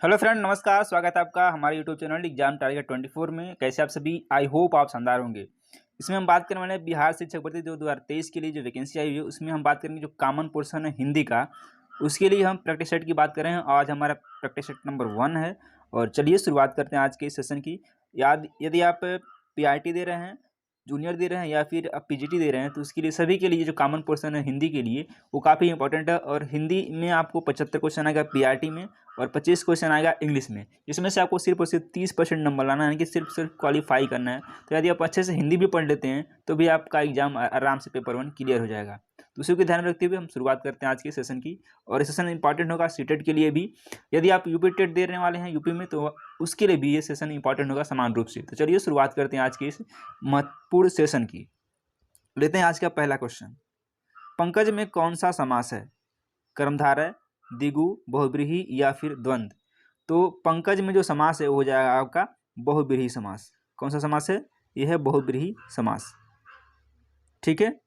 Hello friend, नमस्कार। स्वागत है आपका हमारे यूट्यूब चैनल एग्जाम टारगेट 24 में। कैसे आप सभी? आई होप आप शानदार होंगे। इसमें हम बात करने वाले हैं बिहार शिक्षक भर्ती 2023 के लिए जो वैकेंसी आई हुई है, उसमें हम बात करेंगे जो कॉमन पोर्शन है हिंदी का, उसके लिए हम प्रैक्टिस सेट की बात कर रहे हैं। आज हमारा प्रैक्टिस सेट नंबर 1 है। और चलिए शुरुआत करते हैं आज के इस सेशन की। यदि आप PRT दे रहे हैं, जूनियर दे रहे हैं या फिर आप PGT दे रहे हैं, तो उसके लिए सभी के लिए जो कॉमन पोर्शन है हिंदी के लिए वो काफ़ी इंपॉर्टेंट है। और हिंदी में आपको 75 क्वेश्चन आएगा PRT में और 25 क्वेश्चन आएगा इंग्लिश में, जिसमें से आपको सिर्फ और सिर्फ 30% नंबर लाना है, यानी कि सिर्फ क्वालिफाई करना है। तो यदि आप अच्छे से हिंदी भी पढ़ लेते हैं तो भी आपका एग्जाम आराम से पेपर 1 क्लियर हो जाएगा। तो उसी को ध्यान में रखते हुए हम शुरुआत करते हैं आज के सेशन की। और ये सेशन इंपॉर्टेंट होगा सीटेट के लिए भी। यदि आप यूपी टेट दे रहे वाले हैं यूपी में, तो उसके लिए भी ये सेशन इंपॉर्टेंट होगा समान रूप से। तो चलिए शुरुआत करते हैं आज के इस महत्वपूर्ण सेशन की। लेते हैं आज का पहला क्वेश्चन। पंकज में कौन सा समास है? कर्मधारय, द्विगु, बहुव्रीहि या फिर द्वंद्व? तो पंकज में जो समास है वो हो जाएगा आपका बहुव्रीहि समास। कौन सा समास है? यह है बहुव्रीहि समास। ठीक है,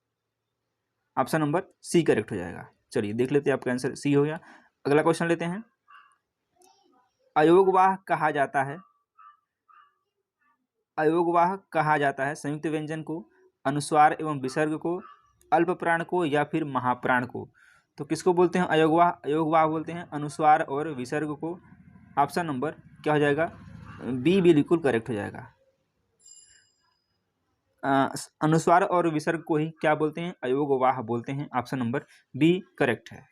ऑप्शन नंबर सी करेक्ट हो जाएगा। चलिए देख लेते हैं, आपका आंसर सी हो गया। अगला क्वेश्चन लेते हैं। अयोगवाह कहा जाता है, अयोगवाह कहा जाता है संयुक्त व्यंजन को, अनुस्वार एवं विसर्ग को, अल्प प्राण को या फिर महाप्राण को? तो किसको बोलते हैं अयोगवाह? अयोगवाह बोलते हैं अनुस्वार और विसर्ग को। ऑप्शन नंबर क्या हो जाएगा? बी बिल्कुल करेक्ट हो जाएगा। अनुस्वार और विसर्ग को ही क्या बोलते हैं? अयोगवाह बोलते हैं। ऑप्शन नंबर बी करेक्ट है।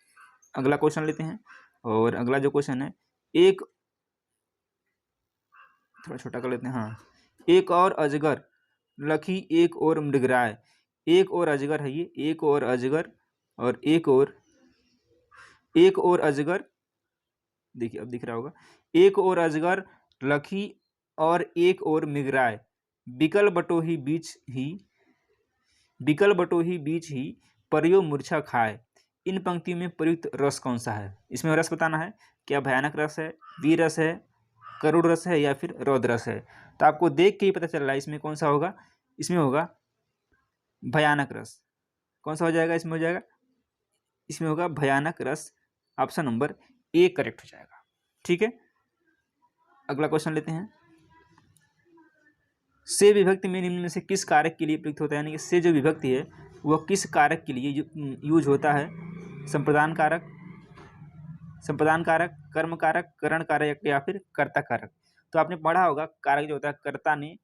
अगला क्वेश्चन लेते हैं। और अगला जो क्वेश्चन है, एक थोड़ा छोटा कर लेते हैं। हाँ, एक और अजगर लखी एक और मृगराय। एक और अजगर है ये, एक और अजगर और एक और अजगर। देखिए अब दिख रहा होगा। एक और अजगर लखी और एक और मृगराय, बिकल बटोही बीच ही परियो मूर्छा खाए। इन पंक्ति में प्रयुक्त रस कौन सा है? इसमें रस बताना है। क्या भयानक रस है, वीर रस है, करुण रस है या फिर रौद्र रस है? तो आपको देख के ही पता चल रहा है इसमें कौन सा होगा। इसमें होगा भयानक रस। कौन सा हो जाएगा? इसमें हो जाएगा, इसमें होगा भयानक रस। ऑप्शन नंबर ए करेक्ट हो जाएगा। ठीक है, अगला क्वेश्चन लेते हैं। से विभक्ति में निम्न में से किस कारक के लिए प्रयुक्त होता है? यानी कि से जो विभक्ति है वह किस कारक के लिए यूज होता है? संप्रदान कारक, कर्म कारक, करण कारक या फिर कर्ता कारक? तो आपने पढ़ा होगा कारक जो होता है, कर्ता ने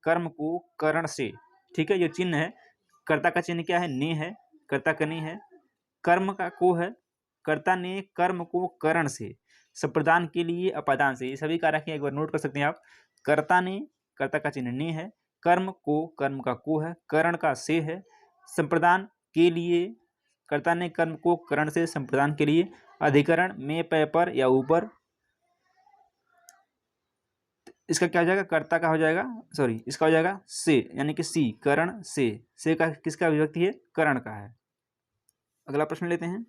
कर्म को करण से, ठीक है, जो चिन्ह है कर्ता का चिन्ह क्या है? ने है, कर्ता का ने है, कर्म का को है, कर्ता ने कर्म को करण से, संप्रदान के लिए अपादान से। ये सभी कारक हैं, एक बार नोट कर सकते हैं आप। कर्ता ने, कर्ता का चिन्ह ने है, कर्म को, कर्म का को है, करण का से है, संप्रदान के लिए, कर्ता ने कर्म को करण से संप्रदान के लिए, अधिकरण में पे पर या ऊपर। इसका क्या हो जाएगा? कर्ता का हो जाएगा, सॉरी इसका हो जाएगा से, यानी कि सी, करण से का किसका विभक्ति है? करण का है। अगला प्रश्न लेते हैं।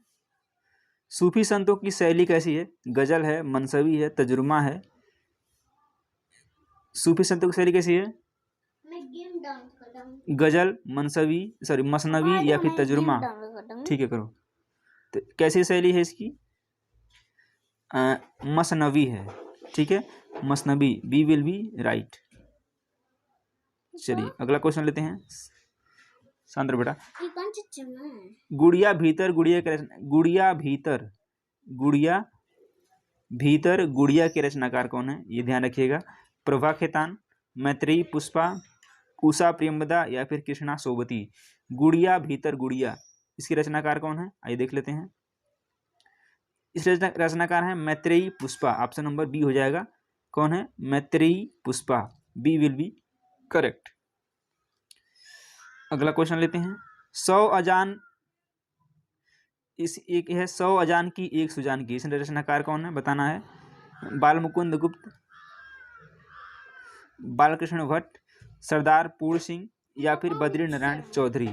सूफी संतों की शैली कैसी है? गजल है, मनसवी है, तजुर्मा है? सूफी संतों की शैली कैसी है? गजल, मनसवी, सॉरी मसनवी या फिर तजुर्मा? ठीक है, करो। तो कैसी शैली है इसकी? मसनवी है। ठीक है, मसनवी, बी विल बी राइट। चलिए अगला क्वेश्चन लेते हैं। सांद्र बेटा, गुड़िया भीतर गुड़िया के गुड़िया के रचनाकार कौन है? ये ध्यान रखिएगा। प्रभा खेतान, मैत्रेयी पुष्पा, उषा प्रियंवदा या फिर कृष्णा सोबती? गुड़िया भीतर गुड़िया, इसके रचनाकार कौन है? आइए देख लेते हैं। इस रचनाकार है Maitreyi Pushpa. Option number B हो जाएगा। कौन है? Maitreyi Pushpa, B will be correct. अगला क्वेश्चन लेते हैं। 100 अजान, इस एक है 100 अजान की एक सुजान की, इसमें रचनाकार कौन है? बताना है। बालमुकुंद गुप्त, बालकृष्ण भट्ट, सरदार पूर्ण सिंह या फिर बद्री नारायण चौधरी?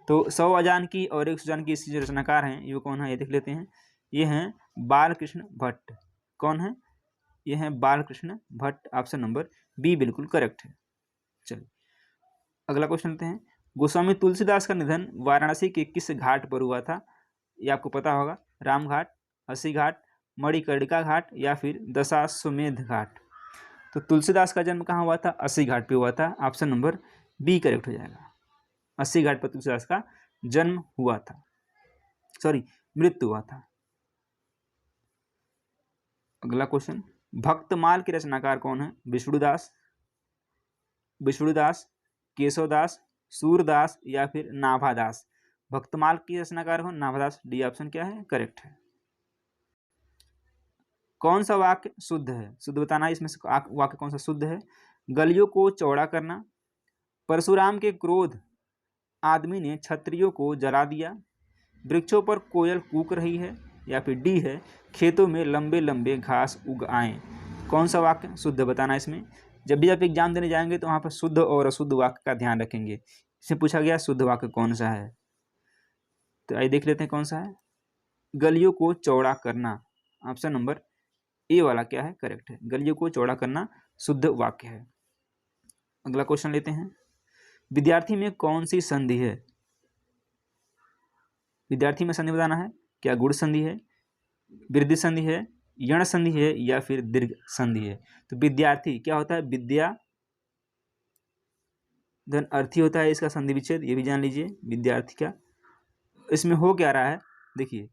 तो 100 अजान की और एक सुजान की इसके जो रचनाकार हैं ये कौन है? ये देख लेते हैं। ये हैं बालकृष्ण भट्ट। कौन है? ये हैं Balkrishna Bhatt. Option number B बिल्कुल करेक्ट है। चलिए अगला क्वेश्चन लेते हैं। गोस्वामी तुलसीदास का निधन वाराणसी के किस घाट पर हुआ था? ये आपको पता होगा। राम घाट, अस्सी घाट, मणिकर्णिका घाट या फिर दशाश्वमेध घाट। तो तुलसीदास का जन्म कहाँ हुआ था? अस्सी घाट पे हुआ था। ऑप्शन नंबर बी करेक्ट हो जाएगा। 80 घाट पर तुलसीदास का जन्म हुआ था, सॉरी मृत्यु हुआ था। अगला क्वेश्चन, भक्तमाल के रचनाकार कौन है? विष्णुदास, केशवदास, सूरदास या फिर नाभादास। भक्तमाल की रचनाकार कौन? नाभादास। डी ऑप्शन क्या है? करेक्ट है। कौन सा वाक्य शुद्ध है? शुद्ध बताना है, इसमें से वाक्य कौन सा शुद्ध है? गलियों को चौड़ा करना, परशुराम के क्रोध आदमी ने क्षत्रियों को जला दिया, वृक्षों पर कोयल कूक रही है, या फिर डी है खेतों में लंबे लंबे घास उग आए। कौन सा वाक्य शुद्ध बताना है इसमें? जब भी आप एग्जाम देने जाएंगे तो वहाँ पर शुद्ध और अशुद्ध वाक्य का ध्यान रखेंगे। इसमें पूछा गया शुद्ध वाक्य कौन सा है, तो आइए देख लेते हैं कौन सा है। गलियों को चौड़ा करना, ऑप्शन नंबर ए वाला क्या है? करेक्ट है। गलियों को चौड़ा करना शुद्ध वाक्य है। अगला क्वेश्चन लेते हैं, विद्यार्थी में कौन सी संधि है? विद्यार्थी में संधि बताना है, क्या गुण संधि है, वृद्धि संधि है, यण संधि है या फिर दीर्घ संधि है? तो विद्यार्थी क्या होता है? विद्या धन अर्थी होता है इसका संधि विच्छेद, ये भी जान लीजिए। विद्यार्थी का इसमें हो क्या रहा है, देखिए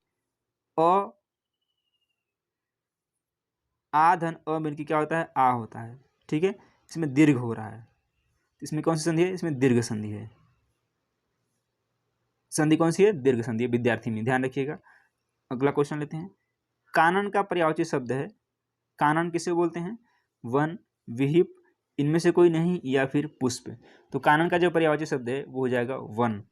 अ आ धन अ मिलकर क्या होता है? आ होता है, ठीक है। इसमें दीर्घ हो रहा है, इसमें कौन सी संधि है? इसमें दीर्घ संधि है। संधि कौन सी है? दीर्घ संधि है विद्यार्थी में, ध्यान रखिएगा। अगला क्वेश्चन लेते हैं, कानन का पर्यायवाची शब्द है। कानन किसे बोलते हैं? वन, विहिप, इनमें से कोई नहीं, या फिर पुष्प। तो कानन का जो पर्यायवाची शब्द है वो हो जाएगा वन।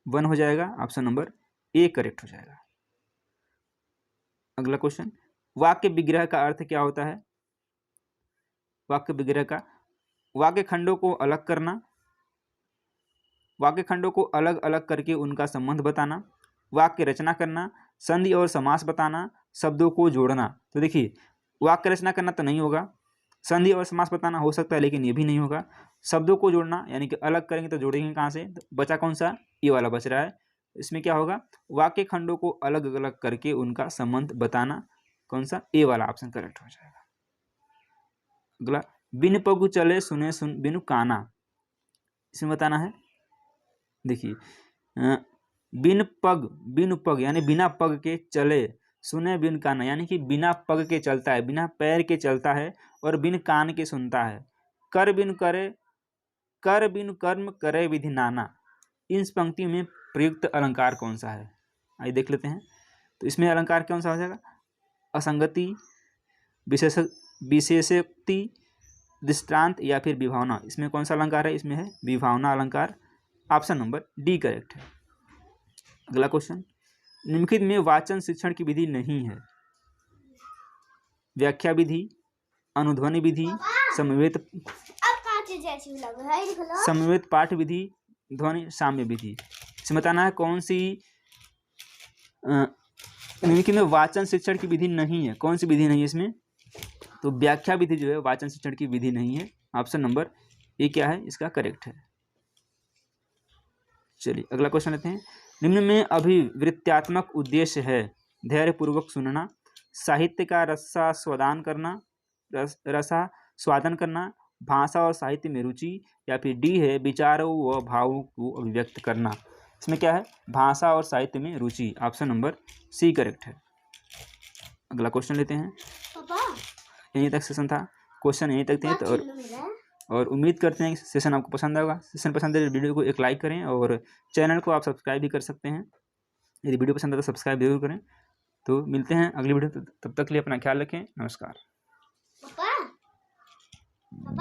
वन हो जाएगा, ऑप्शन नंबर ए करेक्ट हो जाएगा। अगला क्वेश्चन, वाक्य विग्रह का अर्थ क्या होता है? वाक्य विग्रह का वाक्य खंडों को अलग करना, वाक्य खंडों को अलग अलग करके उनका संबंध बताना, वाक्य रचना करना, संधि और समास बताना, शब्दों को जोड़ना। तो देखिए वाक्य रचना करना तो नहीं होगा, संधि और समास बताना हो सकता है लेकिन ये भी नहीं होगा। शब्दों को जोड़ना यानी कि अलग करेंगे तो जोड़ेंगे कहाँ से? तो बचा कौन सा? ये वाला बच रहा है। इसमें क्या होगा? वाक्य खंडों को अलग अलग करके उनका संबंध बताना। कौन सा? ए वाला ऑप्शन करेक्ट हो जाएगा। अगला, बिन पगु चले सुने सुन बिनु काना, इसमें बताना है। देखिए बिन पग यानी बिना पग के चले, सुने बिन कान यानी कि बिना पग के चलता है, बिना पैर के चलता है, और बिन कान के सुनता है। कर बिन कर्म करे विधि नाना। इन पंक्तियों में प्रयुक्त अलंकार कौन सा है? आइए देख लेते हैं। तो इसमें अलंकार कौन सा हो जाएगा? असंगति, विशेषोक्ति, दृष्टांत या फिर विभावना। इसमें कौन सा अलंकार है? इसमें है विभावना अलंकार, ऑप्शन नंबर डी करेक्ट है। अगला क्वेश्चन, निम्नलिखित में वाचन शिक्षण की विधि नहीं है। व्याख्या विधि, अनुध्वनि विधि, समवेत पाठ विधि, ध्वनि साम्य विधि। इसमें बताना है कौन सी निम्नलिखित में वाचन शिक्षण की विधि नहीं है। कौन सी विधि नहीं है इसमें? तो व्याख्या विधि जो है वाचन शिक्षण की विधि नहीं है। ऑप्शन नंबर ए क्या है? इसका करेक्ट है। चलिए अगला क्वेश्चन लेते हैं। निम्न में अभिवृत्त्यात्मक उद्देश्य है धैर्यपूर्वक सुनना, साहित्य का रसास्वादन करना, भाषा और साहित्य में रुचि, या फिर डी है विचारों व भावों को अभिव्यक्त करना। इसमें क्या है? भाषा और साहित्य में रुचि, ऑप्शन नंबर सी करेक्ट है। अगला क्वेश्चन लेते हैं। यहीं तक सेशन था, क्वेश्चन यहीं तक थे। तो और उम्मीद करते हैं कि सेशन आपको पसंद आएगा। सेशन पसंद है तो वीडियो को एक लाइक करें, और चैनल को आप सब्सक्राइब भी कर सकते हैं। यदि वीडियो पसंद है तो सब्सक्राइब जरूर करें। तो मिलते हैं अगली वीडियो, तब तक के लिए अपना ख्याल रखें। नमस्कार।